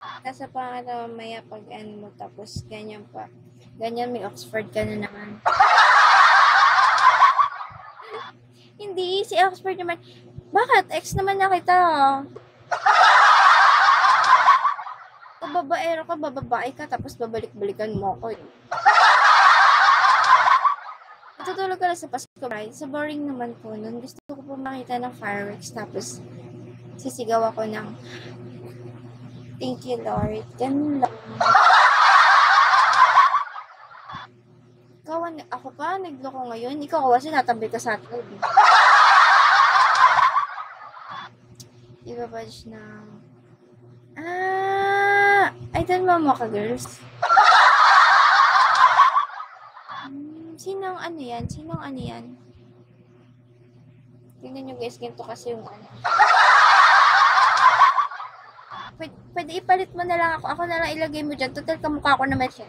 Nasa pangalan mamaya pag ano mo, tapos ganyan pa. Ganyan, may Oxford ka na naman. Hindi, si Oxford naman. Bakit? Ex naman na kita. Kung babaero ka, bababae ka, tapos babalik-balikan mo ako. Natutulog ka lang sa Pasko, right? So, boring naman po nun. Gusto ko po makita ng fireworks, tapos sisigaw ako ng thank you, Lord. Ganun lang. Ikaw, ako pa, nagloko ngayon. Ikaw kasi natabi ka sa atin. Diba ba na... I don't know mga girls. Sinong ano yan? Tingnan nyo guys, ganito kasi yung ano. Pwede ipalit mo na lang ako. Ako na lang ilagay mo dyan. Total kamukha ko naman siya.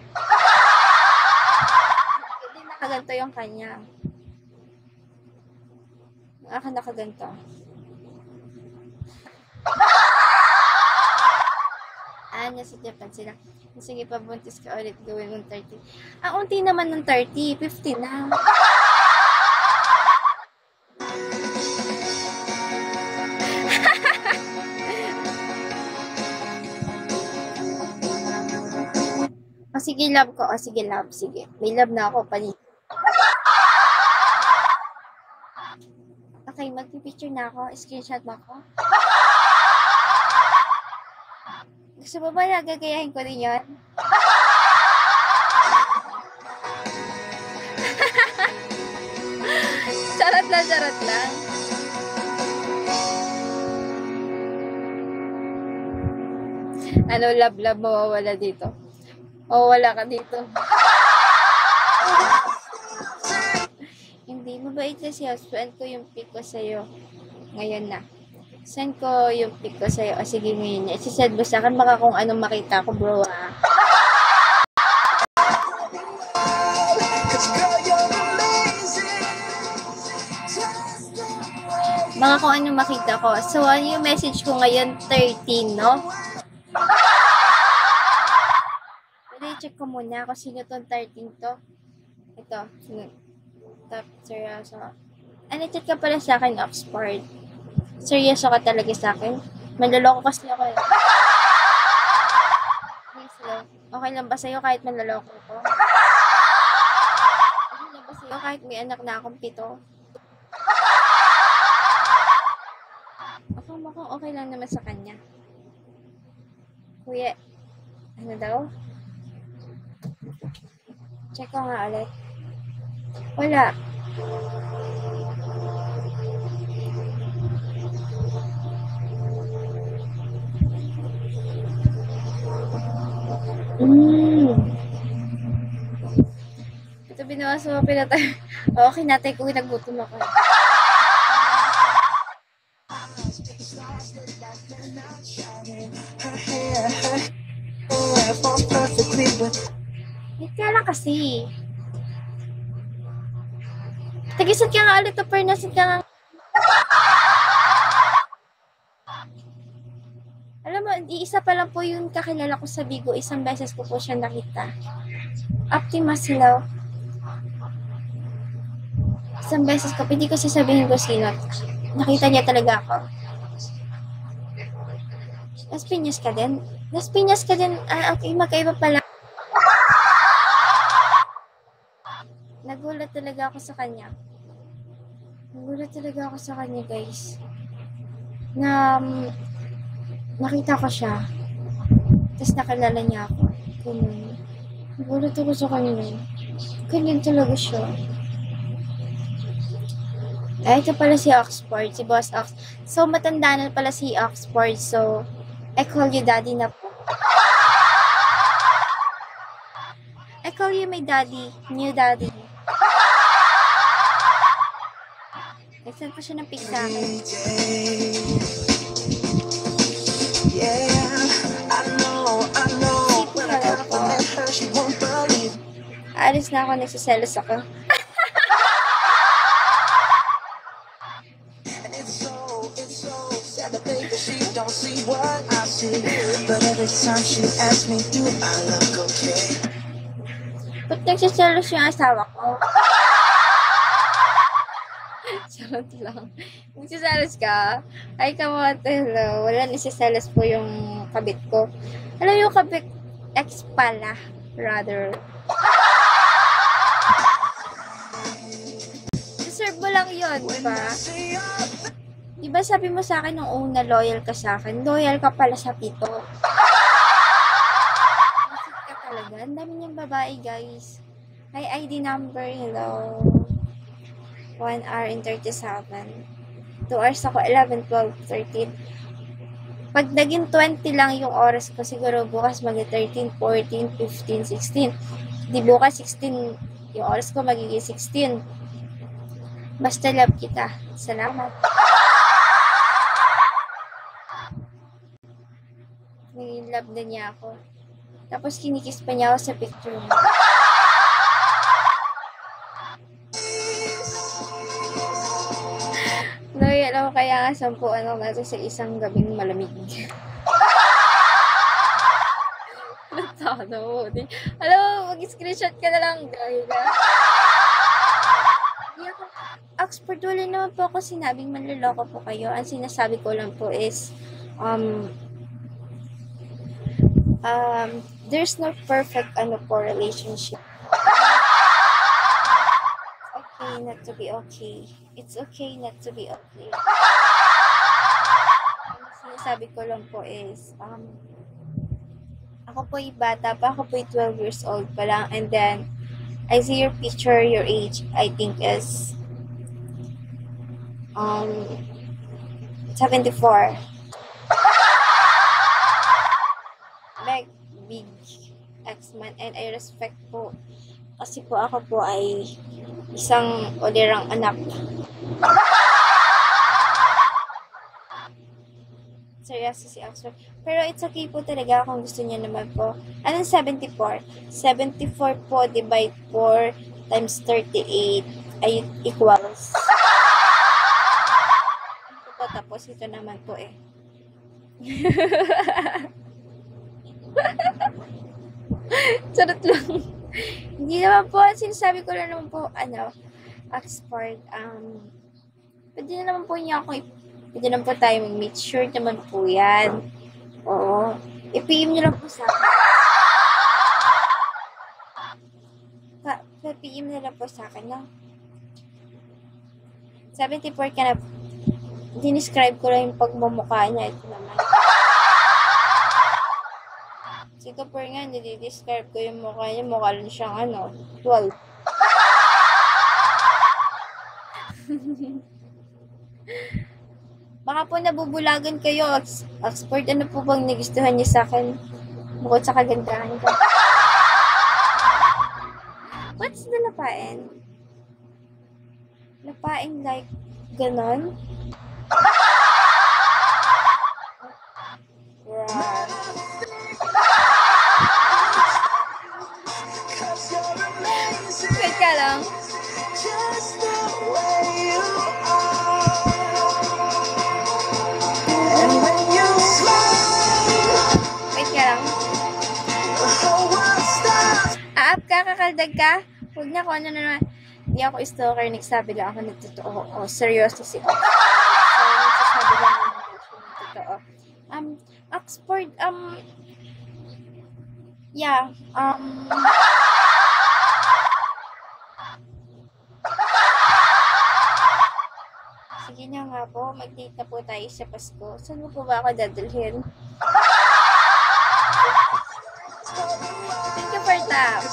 Hindi nakaganto yung kanya. Ako nakaganto. Nasa Japan sila. Sige, pabuntis ka ulit, gawin mong 30. Unti naman ng 30, 50 na. Sige, love ko. Sige, love. Sige. May love na ako. Palit. Okay, magpipicture na ako. Screenshot mo ako. Gusto mo ba nagagayahin ko din yun? Charot lang. Ano, love, mawawala dito. Mawawala ka dito. Hindi, mabait kasi husband ko yung pic ko sa'yo. Ngayon na. Send ko yung pic ko sa'yo. Sige, ngayon niya. Isisend mo sa'kin. Baka kung anong makita ko, bro, Baka kung anong makita ko. So, ano yung message ko ngayon? 13, no? Pwede check ko muna kung sino tong 13 to. Ito. Top, seryoso. Chat ka pala sa akin, Oxford. Seryoso ka talaga sa akin? Manloloko kasi ako eh. Okay lang ba sa'yo kahit manloloko ko? Okay lang ba sa'yo kahit may anak na akong 7? Mukhang okay lang naman sa kanya. Kuya, ano daw? Check ko nga ulit. Wala. Ito binawas mo pinatay. Okay natin kung nagutom ako. Kaya lang kasi. Tagisad ka nga ulit, nasid ka nga. Alam mo, iisa pa lang po yung kakilala ko sa Bigo. Isang beses ko po siya nakita. Optimus Hilaw. Isang beses ko, hindi ko sasabihin ko sino. Nakita niya talaga ako. Las Piñas ka din? Okay, magkaiba pala. Nagulat talaga ako sa kanya. Guys. Na nakita ko siya. Tapos nakilala niya ako. Ganun. Nagulat ako sa kanya. Ganyan talaga siya. Ito pala si Oxford, si Boss Ox. So, matanda na pala si Oxford. So, I call you daddy na po. I call you my daddy. New daddy. Nag-send pa siya ng pic sa akin. Alis na ako, nagsiselos ako. But every time she asks me, do I look okay? Ba't nagsiselos yung asawa ko? Charot lang. Nagsiselos ka? Ay, kamote, hello. Wala, nagsiselos po yung kabit ko. Alam yung kabit, ex pala, rather. Deserve mo lang yun, diba? Diba sabi mo sa akin nung una loyal ka sa akin? Loyal ka pala sa pito. Masit ka talaga. Ang dami niyang babae, guys. Hi, ID number. Hello. 1 hour and 37. 2 hours ako. 11, 12, 13. Pag naging 20 lang yung oras ko, siguro bukas mag-13, 14, 15, 16. Di bukas 16. Yung oras ko magiging 16. Basta love kita. Salamat. Naging love na niya ako. Tapos kinikiss pa niya ako sa picture niya. Loyal ako kaya nga 10 ano natin sa isang gabing malamig. Natano mo. Alam mo, mag-screenshot ka na lang. Dahil Oxford, wala naman po ako sinabing manloloko po kayo. Ang sinasabi ko lang po is, there's no perfect po relationship. Okay not to be okay. It's okay not to be okay. Ang sinasabi ko lang po is, ako po yung bata pa, ako po yung 12 years old pa lang, and then, I see your picture, your age, I think is, 74. Big ex-man, and I respect po, kasi po ako po ay isang olirang anak. Seryoso si Oxford. Pero it's okay po talaga kung gusto niya naman po. Anong 74? 74 po divide 4 times 38 ay equals. Ito po, tapos ito naman po eh. Charot lang. Hindi naman po, sinasabi ko lang naman po, Oxford, pwede na naman po niya ako, pwede naman po tayo mag-meet, sure naman po yan. Oo. I-PM niyo lang po sa akin. PM na lang po sa akin, no? 74 ka na, dinescribe ko lang yung pagmumukha niya, ito naman. Si Tupper nga, nidi-describe ko yung mukha niya. Mukha lang siyang 12. Baka po nabubulagan kayo. Oxford, ano po bang nagustuhan niyo sa akin? Bukod sa kagandahan ko. What's the lapain? Lapain like ganon? Right. Wait ka lang. Wait ka lang. Aap ka, kakaldag ka? Huwag na ko, ano naman. Hindi ako stalker, nagsabi lang ako nagtotoo. Oh, seryoso si Oxford. So, nagsasabi lang ako nagtotoo. Oxford, yeah, sige na nga po, mag-date na po tayo sa Pasko. Saan mo po ba ako dadalhin? Thank you for that.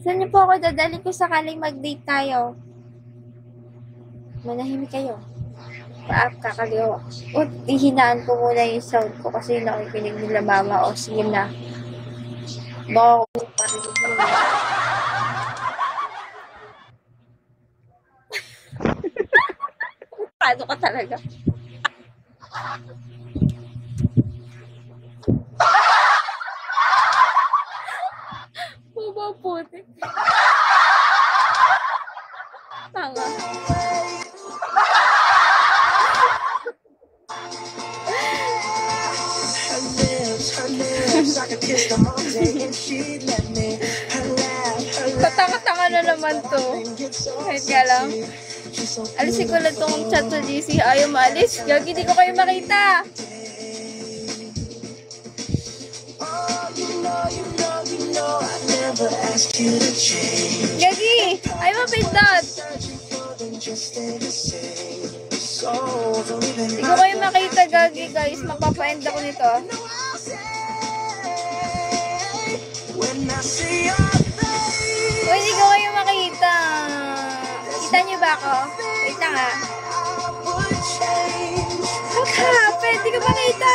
Saan niyo po ako dadalhin kung sakaling mag-date tayo? Manahimik kayo. Paap kakaliw. O, ihinaan ko muna yung sound ko kasi nakikinig nila mama. O, sige na. Baka ko parinig mo. Paano ka talaga? Pumaputik. Tanga. kissed them all day and she'd let me. Her laugh, Katanga-tanga na naman to. Kahit nga lang. Alisin ko lang tong chat sa GC. Ayaw maalis. Gagi, di ko kayo makita. I never asked you to change. Gagi, ayaw mapindot. Di ko kayo makita, Gagi, guys. Magpapa-end ako nito. Uy, di ko kayo makita. Kita niyo ba ako? Wait lang ha. What happened? Di ko makita.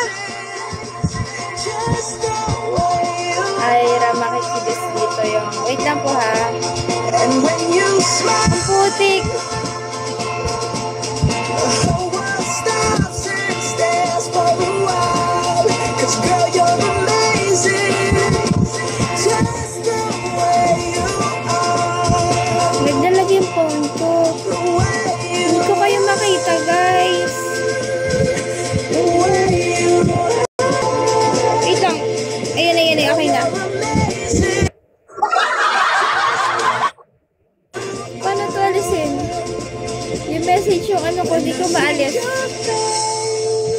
Ay, makikibis dito yung... Wait lang po ha. Ang putik. Nagdalag yung phone ko. Hindi ko kayo makita, guys. Wait lang. Ayun. Okay na. Paano to alisin? Yung message yung ano ko, di ko maalis.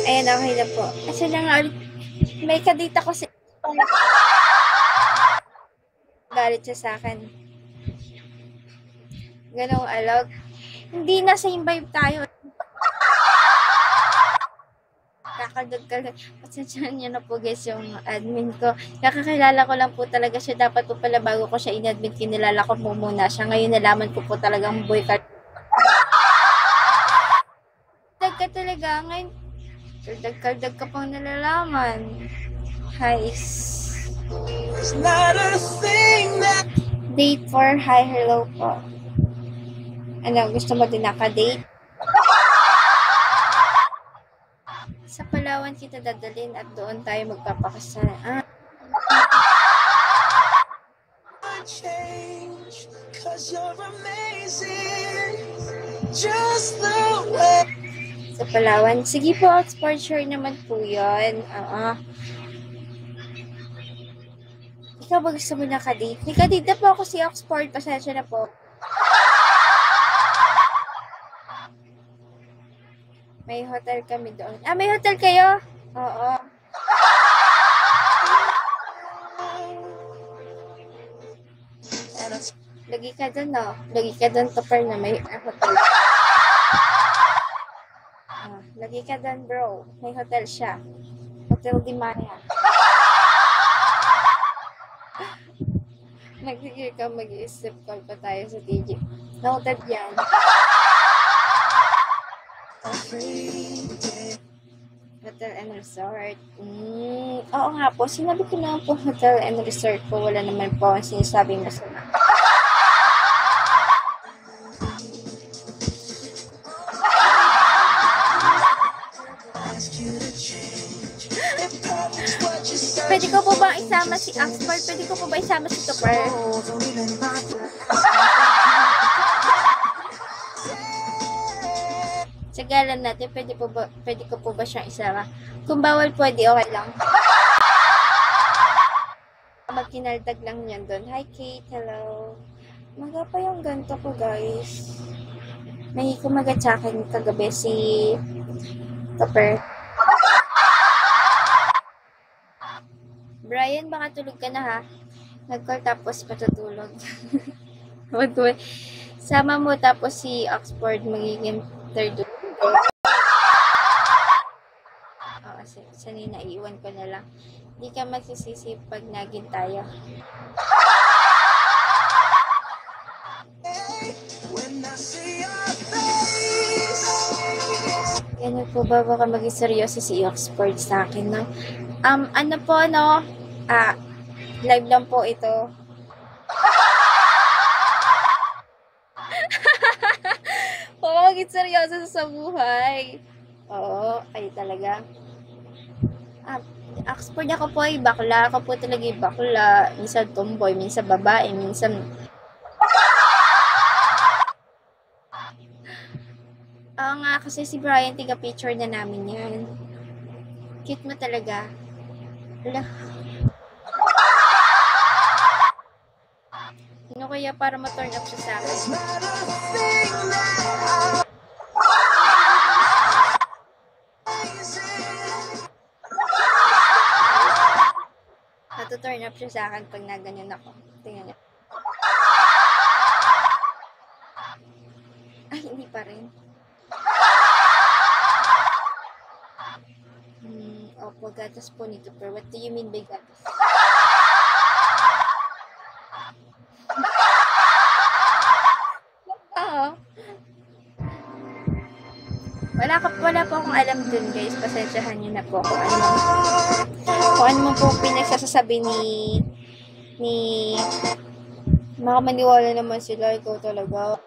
Ayan, okay na po. Kasi na nga ulit. May kadita ko si... Galit siya sa akin. Ganong alog. Hindi na same vibe tayo. Kakagag. Pasensyahan niyo na po guys yung admin ko. Kakakilala ko lang po talaga siya. Dapat po pala bago ko siya in-admin, kinilala ko po muna siya. Ngayon nalaman ko po talagang boy card. Ka talaga. Ngayon, kaldag ka pang nalalaman. Hi. Date for hi, hello po. Ano, gusto mo din naka-date? Sa Palawan kita dadalhin at doon tayo magpapakasal. Sa Palawan. Sige po, Oxford, sure naman po yun. Ikaw ba gusto mo naka-date? Naka-date na po ako si Oxford. Pasensya na po. May hotel kami doon. May hotel kayo? Oo. Lagi ka doon, no? Lagi ka doon, topper na may hotel. Lagi ka doon, bro. May hotel siya. Hotel Di Maya. Nagsigil ka, mag-i-strip call pa tayo sa TG. Noted yan. Hotel and resort. Oo nga po. Sinabi ko na po hotel and resort po. Wala naman po ang sinasabing masama. Pwede ko po ba isama si Oxford? Pwede ko po ba isama si Topper? Sa galan natin, pwede ko po ba siyang isama? Kung bawal, pwede, okay lang. Magkinaldag lang yan doon. Hi, Kate. Hello. Maga pa yung ganto ko, guys. May kumagat sa akin kagabi si Topper. Brian, baka tulog ka na ha. Nag-call tapos patutulog. Sama mo tapos si Oxford magiging third. Sanay na iiwan ko na lang. Hindi ka magsisisi pag naging tayo. Ganun po ba baka maging seryoso si Oxford sa akin, no? Ano po, no? Live lang po ito. Maging seryoso sa buhay. Oo, ay talaga. Oxford ako po ay bakla. Ako po talaga ay bakla. Minsan tomboy, minsan babae, minsan... nga, kasi si Brian, tiga picture na namin yan. Cute mo talaga. Wala. kaya para ma-turn up siya sa akin. It's not a thing that Natu-turn up siya sa akin pag naganyan ako. Tingnan niyo. Ay, hindi pa rin. Opo, gatas po nito. Pero what do you mean by gatas? Oo. Wala po akong alam dun, guys. Pasensyahan niyo na po kung ano man po pinagsasabi ni baka maniwala naman sila, ikaw talaga.